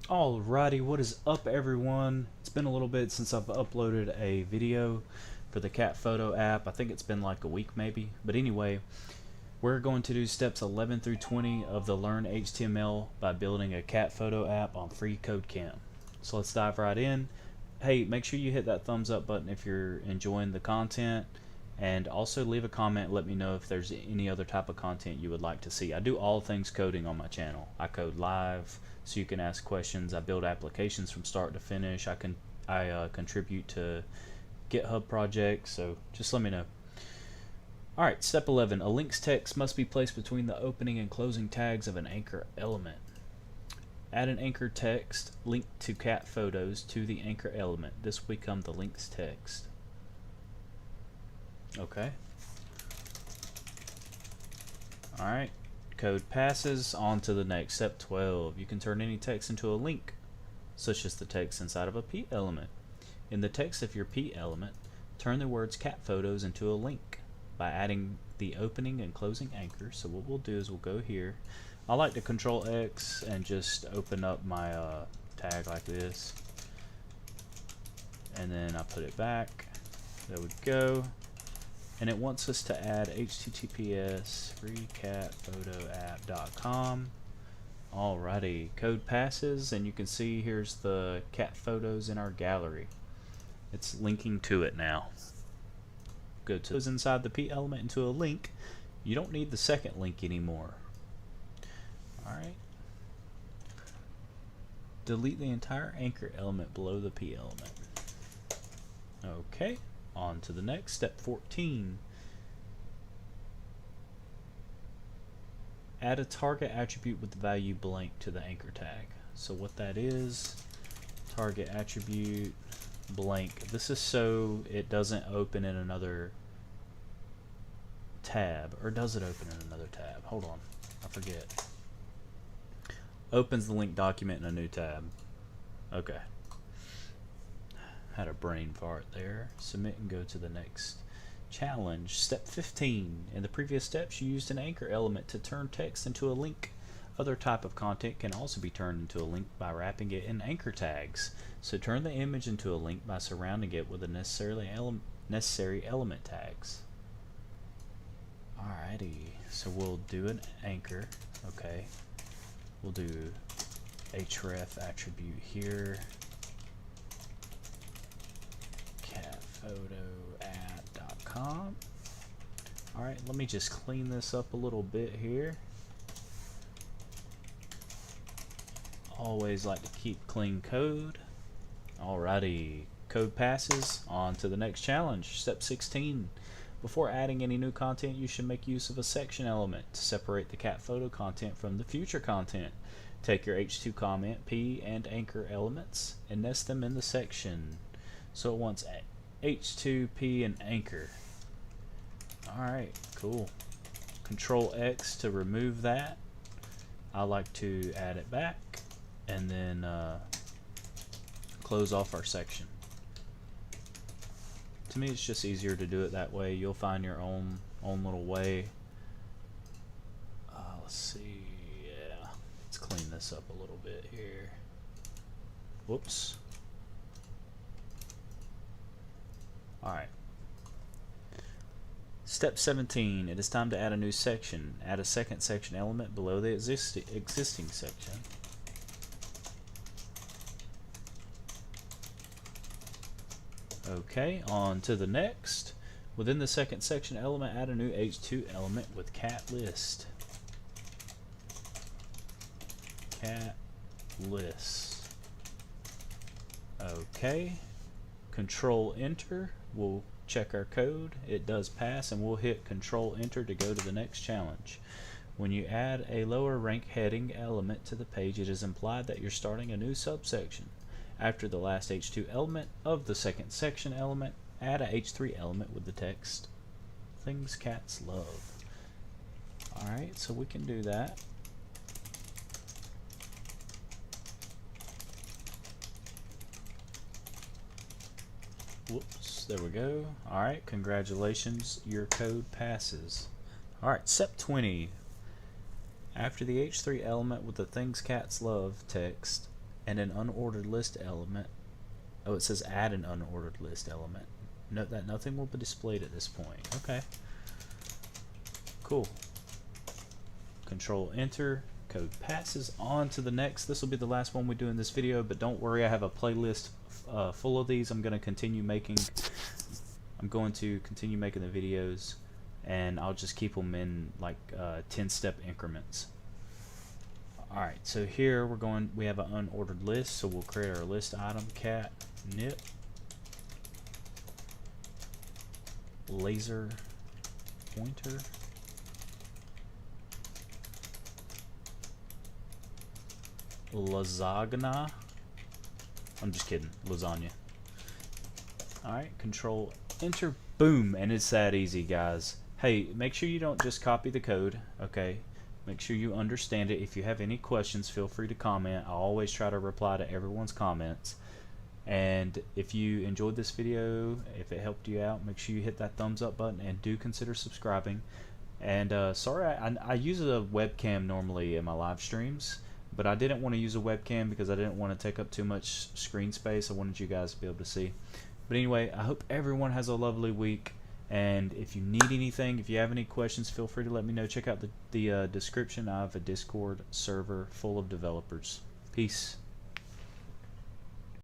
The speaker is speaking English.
Alrighty, what is up everyone? It's been a little bit since I've uploaded a video for the CatPhotoApp. I think it's been like a week maybe. But anyway, we're going to do steps 11 through 20 of the Learn HTML by building a CatPhotoApp on freeCodeCamp. So let's dive right in. Hey, make sure you hit that thumbs up button if you're enjoying the content. And also leave a comment, let me know if there's any other type of content you would like to see. I do all things coding on my channel. I code live, so you can ask questions. I build applications from start to finish. I contribute to GitHub projects, so just let me know. Alright, step 11. A link's text must be placed between the opening and closing tags of an anchor element. Add an anchor text linked to cat photos to the anchor element. This will become the link's text. Okay. Alright. Code passes on to the next. Step 12. You can turn any text into a link, such as the text inside of a P element. In the text of your P element, turn the words cat photos into a link by adding the opening and closing anchors. So what we'll do is we'll go here. I like to Control X and just open up my tag like this. And then I put it back. There we go. And it wants us to add https freeCatPhotoApp.com. Alrighty, code passes, and you can see here's the cat photos in our gallery. It's linking to it now. Go to those inside the P element into a link. You don't need the second link anymore. Alright. Delete the entire anchor element below the P element. Okay. On to the next, step 14. Add a target attribute with the value blank to the anchor tag. So what that is, target attribute blank. This is so it doesn't open in another tab. Or does it open in another tab? Hold on, I forget. Opens the link document in a new tab. Okay. Had a brain fart there. Submit and go to the next challenge. Step 15. In the previous steps, you used an anchor element to turn text into a link. Other type of content can also be turned into a link by wrapping it in anchor tags. So turn the image into a link by surrounding it with the necessary element tags. Alrighty, so we'll do an anchor. Okay, we'll do href attribute here. CatPhotoApp.com. Alright, let me just clean this up a little bit here. Always like to keep clean code. Alrighty, code passes. On to the next challenge. Step 16. Before adding any new content, you should make use of a section element to separate the cat photo content from the future content. Take your H2 comment, P, and anchor elements and nest them in the section. So it wants H2, P, and anchor. Alright, cool. Control X to remove that. I like to add it back and then close off our section. To me, it's just easier to do it that way. You'll find your own little way. Let's see. Yeah, let's clean this up a little bit here. Whoops. Alright. Step 17. It is time to add a new section. Add a second section element below the existing section. Okay, on to the next. Within the second section element, add a new H2 element with cat list. Cat list. Okay. Control Enter. We'll check our code. It does pass, and we'll hit Control Enter to go to the next challenge. When you add a lower rank heading element to the page, it is implied that you're starting a new subsection. After the last H2 element of the second section element, add a H3 element with the text "Things Cats Love." Alright, so we can do that. Whoops, there we go. Alright, congratulations, your code passes. Alright, step 20. After the H3 element with the "Things Cats Love" text, and an unordered list element. Oh, it says add an unordered list element. Note that nothing will be displayed at this point. Okay. Cool. Control Enter. Code passes on to the next. This will be the last one we do in this video, but don't worry, I have a playlist full of these. I'm going to continue making the videos, and I'll just keep them in like 10-step increments. Alright, so here we have an unordered list, so we'll create our list item, cat nip laser pointer lasagna. I'm just kidding, lasagna. Alright, control enter, boom, and it's that easy, guys. Hey, make sure you don't just copy the code, okay? Make sure you understand it. If you have any questions, feel free to comment. I always try to reply to everyone's comments. And if you enjoyed this video, if it helped you out, make sure you hit that thumbs up button and do consider subscribing. And sorry, I use a webcam normally in my live streams, but I didn't want to use a webcam because I didn't want to take up too much screen space. I wanted you guys to be able to see. But anyway, I hope everyone has a lovely week. And if you need anything, if you have any questions, feel free to let me know. Check out the description. I have a Discord server full of developers. Peace.